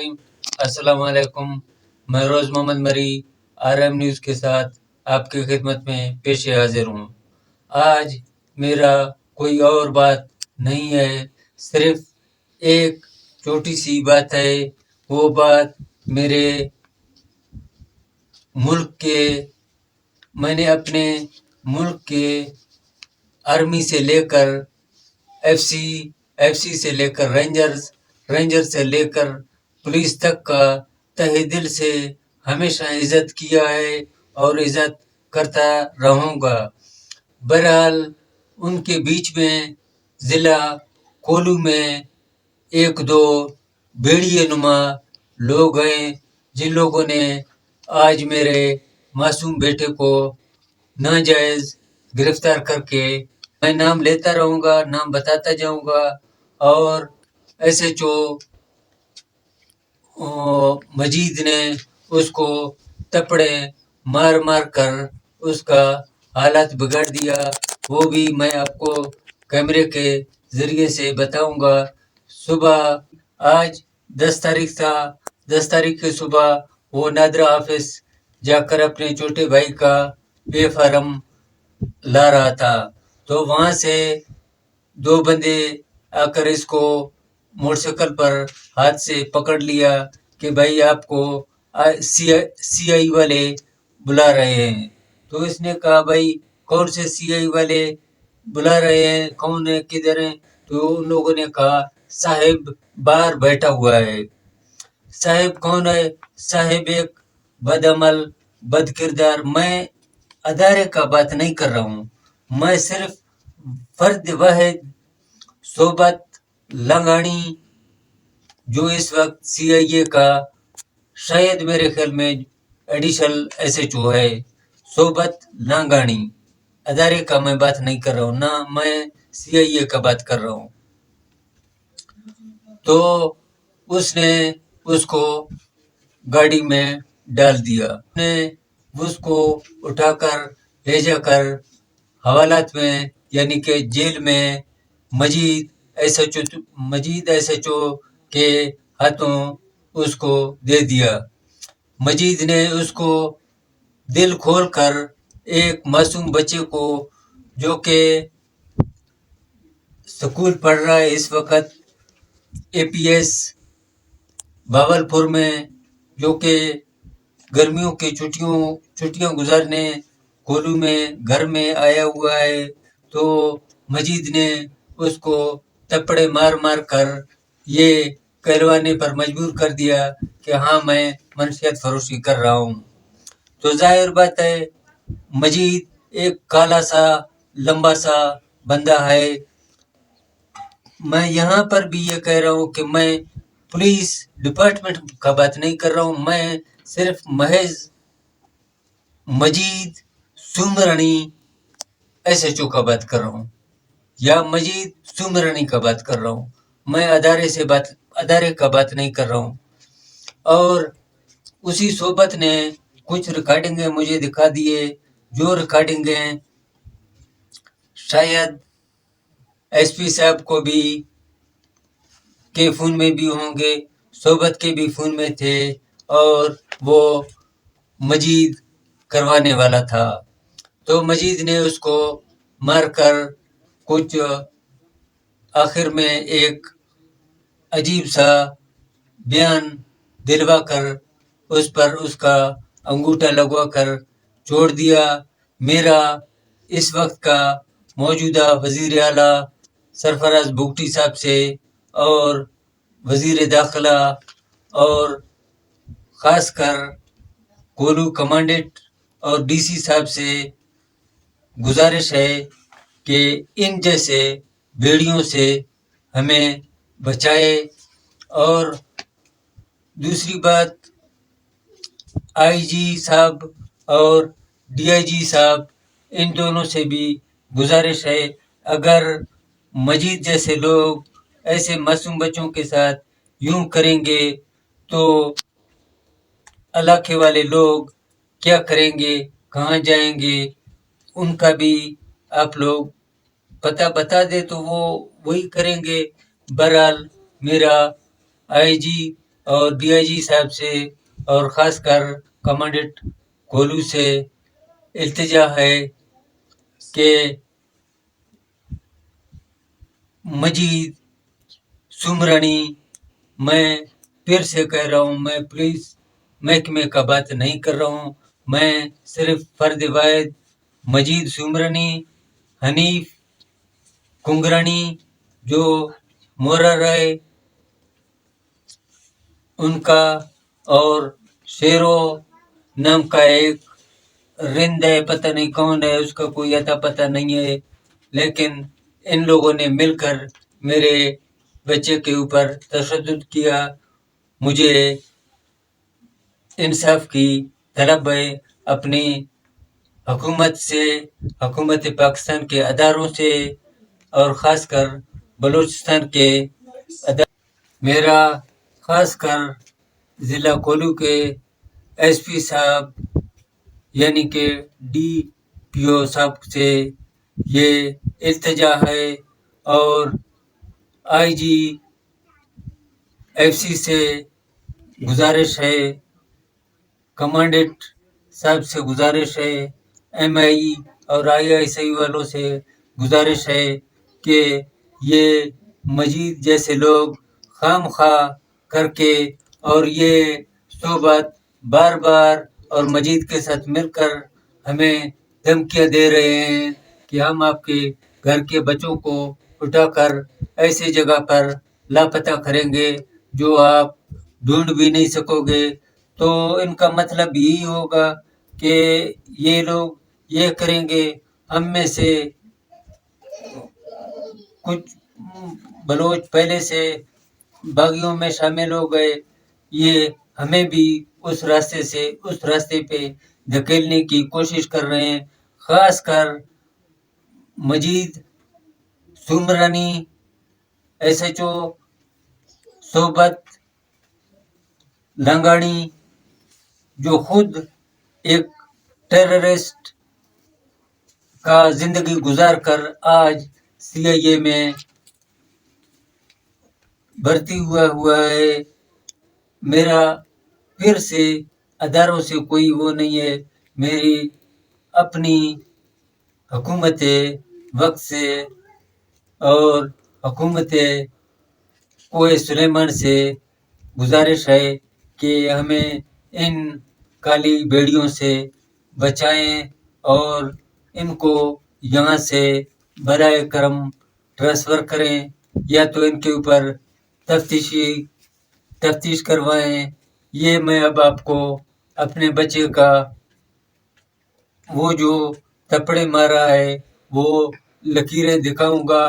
रहीम। अस्सलाम वालेकुम। मैं रोज़ मोहम्मद मरी RM न्यूज़ के साथ आपकी खिदमत में पेश हाजिर हूँ। आज मेरा कोई और बात नहीं है, सिर्फ एक छोटी सी बात है। वो बात मेरे मुल्क के, मैंने अपने मुल्क के आर्मी से लेकर FC से लेकर रेंजर से लेकर पुलिस तक का तहे दिल से हमेशा इज़्ज़त किया है और इज़्ज़त करता रहूँगा। बहरहाल उनके बीच में ज़िला कोल्लू में एक दो भेड़िए नुमा लोग हैं, जिन लोगों ने आज मेरे मासूम बेटे को नाजायज़ गिरफ्तार करके, मैं नाम लेता रहूँगा, नाम बताता जाऊँगा, और SHO मजीद ने उसको थप्पड़े मार मार कर उसका हालत बिगाड़ दिया। वो भी मैं आपको कैमरे के ज़रिए से बताऊँगा। सुबह आज 10 तारीख था, 10 तारीख की सुबह वो नादरा ऑफिस जाकर अपने छोटे भाई का पे फार्म ला रहा था, तो वहाँ से दो बंदे आकर इसको मोटरसाइकिल पर हाथ से पकड़ लिया कि भाई आपको CI वाले बुला रहे हैं। तो इसने कहा भाई कौन से CI वाले बुला रहे हैं, कौन है, किधर है? तो उन लोगों ने कहा साहिब बाहर बैठा हुआ है। साहिब कौन है? साहिब एक बदअमल, बदकिरदार। मैं अदारे का बात नहीं कर रहा हूँ, मैं सिर्फ फर्द वाहिद सोबत लंगानी, जो इस वक्त CIA का शायद मेरे ख्याल में एडिशनल SHO है, सोबत लांगानी। अदारे का मैं बात नहीं कर रहा हूँ, ना मैं CIA का बात कर रहा हूँ। तो उसने उसको गाड़ी में डाल दिया, ने उसको उठाकर ले जाकर हवालात में, यानी कि जेल में मजीद SHO के हाथों उसको दे दिया। मजीद ने उसको दिल खोल कर एक मासूम बच्चे को, जो कि स्कूल पढ़ रहा है इस वक्त APS भावलपुर में, जो कि गर्मियों की छुट्टियां गुजारने कोल्लू में घर में आया हुआ है, तो मजीद ने उसको थप्पड़े मार मार कर ये कहलवाने पर मजबूर कर दिया कि हाँ मैं मनशियात फरोशी कर रहा हूँ। तो जाहिर बात है मजीद एक काला सा लंबा सा बंदा है। मैं यहाँ पर भी ये कह रहा हूँ कि मैं पुलिस डिपार्टमेंट का बात नहीं कर रहा हूँ, मैं सिर्फ महज मजीद सुमरानी SHO का बात कर रहा हूँ, या मजीद सुमरानी का बात कर रहा हूँ। मैं अदारे का बात नहीं कर रहा हूँ। और उसी सोबत ने कुछ रिकॉर्डिंगें मुझे दिखा दिए, जो रिकॉर्डिंगें शायद SP साहब को भी के फ़ोन में भी होंगे, सोबत के भी फ़ोन में थे, और वो मजीद करवाने वाला था। तो मजीद ने उसको मारकर कुछ आखिर में एक अजीब सा बयान दिलवा कर उस पर उसका अंगूठा लगवा कर छोड़ दिया। मेरा इस वक्त का मौजूदा वज़ीर आला सरफराज बुगटी साहब से और वज़ीर दाखिला और ख़ासकर कोल्लू कमांडेंट और DC साहब से गुजारिश है कि इन जैसे भेड़ियों से हमें बचाए। और दूसरी बात, IG साहब और DIG साहब, इन दोनों से भी गुजारिश है, अगर मजीद जैसे लोग ऐसे मासूम बच्चों के साथ यूं करेंगे तो इलाके वाले लोग क्या करेंगे, कहाँ जाएंगे, उनका भी आप लोग पता बता दे तो वो वही करेंगे। बहरहाल मेरा IG اور DIG صاحب سے اور خاص کر کمانڈنٹ کولو سے التجا ہے کہ مجید سمرانی، میں پھر سے کہہ رہا ہوں، میں پولیس محکمے کا بات نہیں کر رہا ہوں، میں صرف فرد واحد مجید سمرانی، حنیف کنگرانی جو مورا رائے ان کا، اور شیرو نام کا ایک رند ہے، پتہ نہیں کون ہے، اس کا کوئی اتا پتہ نہیں ہے، لیکن ان لوگوں نے مل کر میرے بچے کے اوپر تشدد کیا. مجھے انصاف کی طلب ہے اپنی حکومت سے، حکومت پاکستان کے اداروں سے، اور خاص کر بلوچستان کے میرا خاص کر ضلع کولو کے SP صاحب یعنی کہ DPO صاحب سے یہ التجا ہے، اور IG FC سے گزارش ہے، کمانڈنٹ صاحب سے گزارش ہے، MI اور IISI والوں سے گزارش ہے کہ یہ مجید جیسے لوگ خام خواہ کر کے اور یہ صحبت بار بار اور مجید کے ساتھ مل کر ہمیں دھمکیاں دے رہے ہیں کہ ہم آپ کے گھر کے بچوں کو اٹھا کر ایسی جگہ پر لاپتہ کریں گے جو آپ ڈھونڈ بھی نہیں سکو گے. تو ان کا مطلب یہی ہوگا کہ یہ لوگ یہ کریں گے. ہم میں سے کچھ بلوچ پہلے سے باغیوں میں شامل ہو گئے، یہ ہمیں بھی اس راستے پہ دھکیلنے کی کوشش کر رہے ہیں. خاص کر مجید سمرانی SHO صحبت لانگانی جو خود ایک ٹیررسٹ کا زندگی گزار کر آج CIA میں بھرتی ہوا ہے. میرا پھر سے اداروں سے کوئی وہ نہیں ہے، میری اپنی حکومت وقت سے اور حکومت کوہ سلیمان سے گزارش ہے کہ ہمیں ان کالی بیڑیوں سے بچائیں اور ان کو یہاں سے برائے کرم ٹرانسفر کریں، یا تو ان کے اوپر تفتیش کروائیں. یہ میں اب آپ کو اپنے بچے کا وہ جو تھپڑے مارا ہے وہ لکیریں دکھاؤں گا،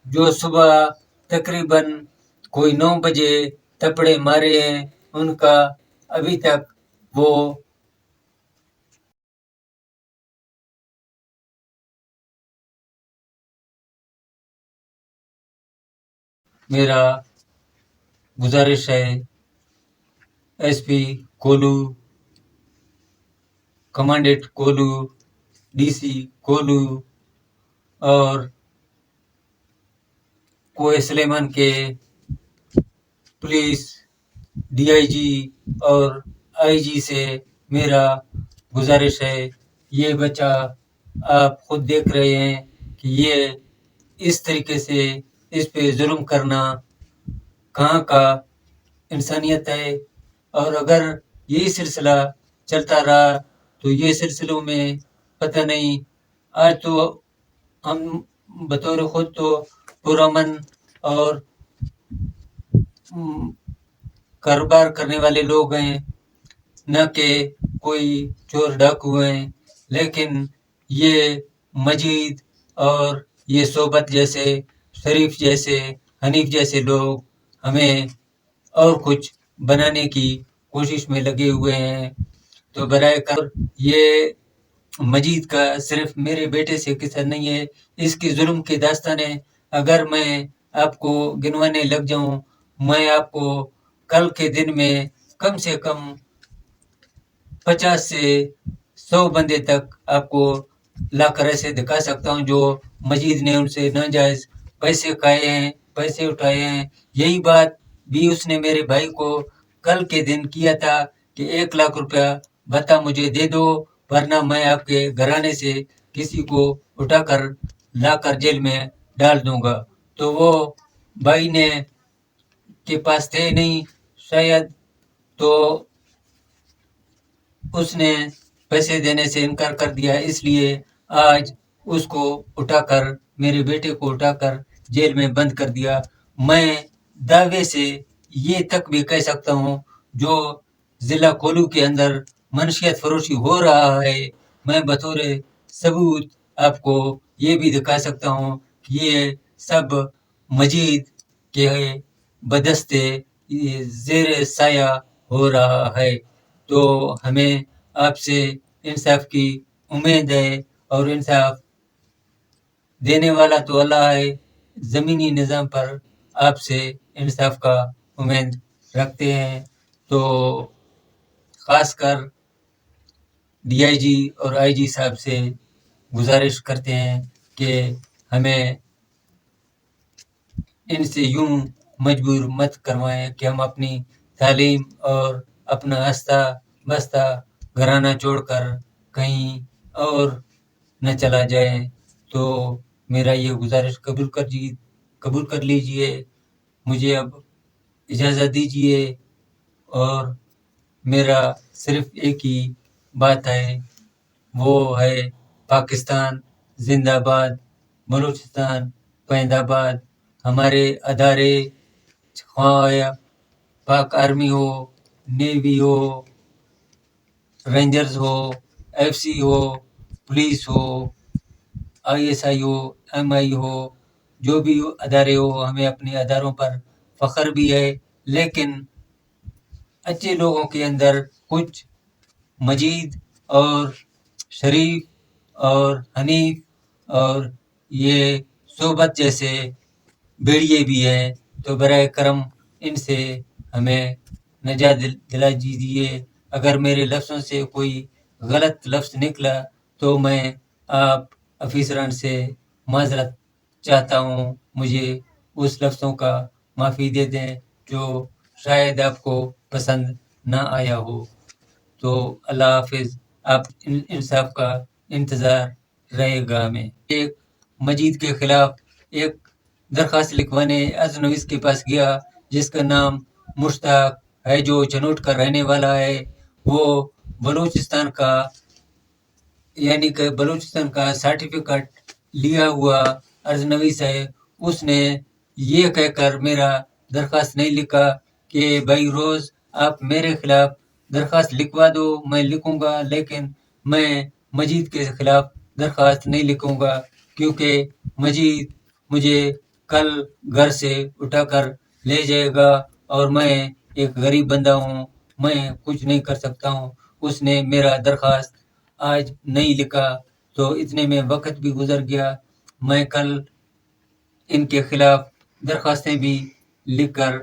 جو صبح تقریباً کوئی 9 بجے تھپڑے مارے ہیں، ان کا ابھی تک وہ میرا گزارش ہے SP کولو، کمانڈنٹ کولو، DC کولو اور کوہ سلیمان کے پولیس DIG اور IG سے میرا گزارش ہے. یہ بچہ آپ خود دیکھ رہے ہیں کہ یہ اس طریقے سے اس پہ ظلم کرنا کہاں کا انسانیت ہے. اور اگر یہی سلسلہ چلتا رہا تو یہ سلسلوں میں پتہ نہیں، آج تو ہم بطور خود تو پرامن اور کاروبار کرنے والے لوگ ہیں، نہ کہ کوئی چور ڈاکو ہیں، لیکن یہ مجید اور یہ صحبت جیسے، شریف جیسے، حنیف جیسے لوگ ہمیں اور کچھ بنانے کی کوشش میں لگے ہوئے ہیں. تو برائے کر یہ مجید کا صرف میرے بیٹے سے قصہ نہیں ہے، اس کی ظلم کی داستانیں اگر میں آپ کو گنوانے لگ جاؤں، میں آپ کو کل کے دن میں کم سے کم 50 سے 100 بندے تک آپ کو لا کر ایسے دکھا سکتا ہوں جو مجید نے ان سے ناجائز پیسے کھائے ہیں، پیسے اٹھائے ہیں. یہی بات بھی اس نے میرے بھائی کو कल के दिन किया था कि 1 लाख रुपया भत्ता मुझे दे दो, वरना मैं आपके घराने से किसी को उठाकर लाकर जेल में डाल दूंगा। तो वो भाई ने के पास थे नहीं शायद, तो उसने पैसे देने से इनकार कर दिया, इसलिए आज उसको उठाकर, मेरे बेटे को उठाकर जेल में बंद कर दिया। मैं दावे से ये तक भी कह सकता हूँ, जो जिला कोल्लू के अंदर मनशियत फरोशी हो रहा है, मैं बतौर सबूत आपको ये भी दिखा सकता हूँ कि ये सब मजीद के बदस्ते जेर साया हो रहा है। तो हमें आपसे इंसाफ की उम्मीद है, और इंसाफ देने वाला तो अल्लाह है। ज़मीनी निज़ाम पर आपसे इंसाफ का उम्मीद रखते हैं। तो ख़ासकर डीआईजी और आईजी साहब से गुजारिश करते हैं कि हमें इनसे यूं मजबूर मत करवाएं कि हम अपनी तालीम और अपना आस्था बस्ता घराना छोड़कर कहीं और न चला जाए। तो मेरा ये गुजारिश कबूल कर लीजिए। मुझे अब इजाज़त दीजिए, और मेरा सिर्फ एक ही बात है, वो है पाकिस्तान जिंदाबाद, बलूचिस्तान पैदाबाद। हमारे अदारे, ख्वाह पाक आर्मी हो, नेवी हो, रेंजर्स हो, एफसी हो, पुलिस हो, आईएसआई हो, एमआई हो, जो भी अदारे हो, हमें अपने अदारों पर फख्र भी है। लेकिन अच्छे लोगों के अंदर कुछ मजीद और शरीफ और हनीफ और ये सोबत जैसे भेड़िए भी हैं। तो बराए करम इनसे हमें नजात दिला दीजिए। अगर मेरे लफ्ज़ों से कोई गलत लफ्ज़ निकला तो मैं आप अफीसरान से माजरत चाहता हूँ। मुझे उस लफ्ज़ों का माफ़ी दे दें जो शायद आपको पसंद ना आया हो। तो अल्लाह हाफिज़। आप इंसाफ का इंतज़ार रहेगा हमें। एक मजीद के ख़िलाफ़ एक दरख्वास्त लिखवाने अजनवीस के पास गया, जिसका नाम मुश्ताक है, जो चनोट का रहने वाला है। वो बलूचिस्तान का, यानी कि बलूचिस्तान का सर्टिफिकेट लिया हुआ अजनवीस है। उसने ये कहकर मेरा दरख्वास्त नहीं लिखा कि भाई रोज़ आप मेरे खिलाफ दरख्वास्त लिखवा दो, मैं लिखूंगा, लेकिन मैं मजीद के खिलाफ दरख्वास्त नहीं लिखूंगा, क्योंकि मजीद मुझे कल घर से उठाकर ले जाएगा, और मैं एक गरीब बंदा हूँ, मैं कुछ नहीं कर सकता हूँ। उसने मेरा दरख्वास्त आज नहीं लिखा, तो इतने में वक्त भी गुजर गया। मैं कल इनके खिलाफ दरख्वास्तें भी लिखकर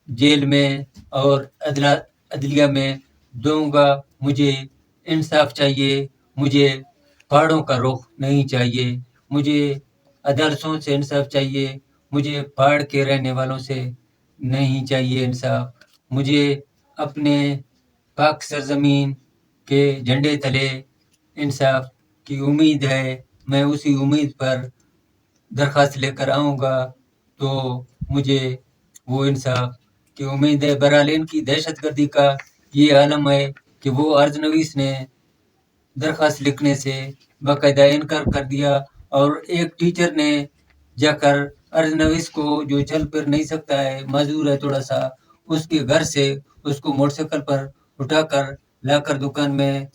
जेल में और अदलिया में दूंगा। मुझे इंसाफ चाहिए, मुझे पहाड़ों का रुख नहीं चाहिए, मुझे अदालतों से इंसाफ चाहिए, मुझे पहाड़ के रहने वालों से नहीं चाहिए इंसाफ। मुझे अपने पाक सरजमीन के झंडे तले इंसाफ की उम्मीद है। मैं उसी उम्मीद पर दरख्वास्त लेकर आऊँगा, तो मुझे वो इंसाफ की उम्मीद है। बहरहाल इनकी दहशतगर्दी का ये आलम है कि वो अर्जनवीस ने दरख्वास्त लिखने से बाकायदा इनकार कर दिया, और एक टीचर ने जाकर अर्जनवीस को, जो चल फिर नहीं सकता है, माजूर है थोड़ा सा, उसके घर से उसको मोटरसाइकिल पर उठाकर लाकर दुकान में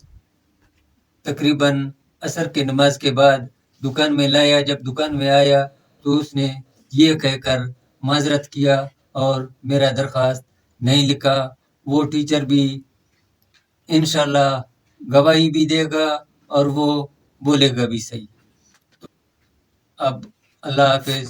तकरीबन असर की नमाज के बाद दुकान में लाया। जब दुकान में आया तो उसने ये कहकर माजरत किया और मेरा दरख्वास्त नहीं लिखा। वो टीचर भी इंशाल्लाह गवाही भी देगा और वो बोलेगा भी सही। अब अल्लाह हाफिज़।